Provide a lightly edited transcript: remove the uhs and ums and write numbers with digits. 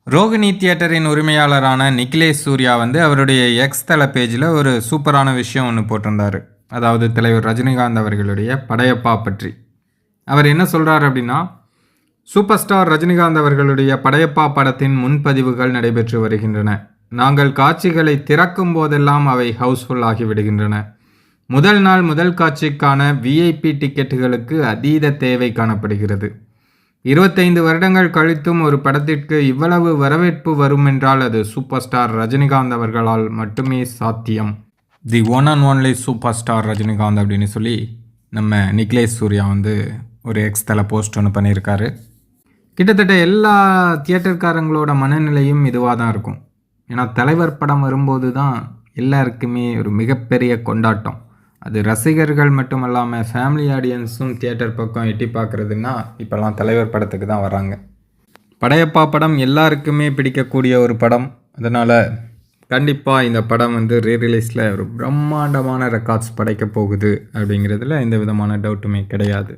ரோகிணி தியேட்டரின் உரிமையாளரான நிகிலேஷ் சூர்யா வந்து அவருடைய எக்ஸ் தள பேஜில் ஒரு சூப்பரான விஷயம் ஒன்று போட்டிருந்தார். அதாவது தலைவர் ரஜினிகாந்த் அவர்களுடைய படையப்பா பற்றி. அவர் என்ன சொல்கிறார் அப்படின்னா, சூப்பர் ஸ்டார் ரஜினிகாந்த் அவர்களுடைய படையப்பா படத்தின் முன்பதிவுகள் நடைபெற்று வருகின்றன. நாங்கள் காட்சிகளை திறக்கும் போதெல்லாம் அவை ஹவுஸ்ஃபுல் ஆகிவிடுகின்றன. முதல் நாள் முதல் காட்சிக்கான விஐபி டிக்கெட்டுகளுக்கு அதீத தேவை காணப்படுகிறது. 25 வருடங்கள் கழித்தும் ஒரு படத்திற்கு இவ்வளவு வரவேற்பு வரும் என்றால் அது சூப்பர் ஸ்டார் ரஜினிகாந்த் அவர்களால் மட்டுமே சாத்தியம். The one and only super star Rajinikanth அப்படின்னு சொல்லி நம்ம நிகிலேஷ் சூர்யா வந்து ஒரு எக்ஸ் தள போஸ்ட் ஒன்று பண்ணியிருக்காரு. கிட்டத்தட்ட எல்லா தியேட்டர்காரங்களோட மனநிலையும் இதுவாக தான் இருக்கும். ஏன்னா தலைவர் படம் வரும்போது தான் எல்லாருக்குமே ஒரு மிகப்பெரிய கொண்டாட்டம். அது ரசிகர்கள் மட்டும் இல்லாமல் ஃபேமிலி ஆடியன்ஸும் தியேட்டர் பக்கம் எட்டி பார்க்குறதுன்னா இப்போல்லாம் தலைவர் படத்துக்கு தான் வராங்க. படையப்பா படம் எல்லாருக்குமே பிடிக்கக்கூடிய ஒரு படம். அதனால் கண்டிப்பாக இந்த படம் வந்து ரீரிலீஸில் ஒரு பிரம்மாண்டமான ரெக்கார்ட்ஸ் படைக்க போகுது அப்படிங்கிறதுல எந்த விதமான டவுட்டுமே கிடையாது.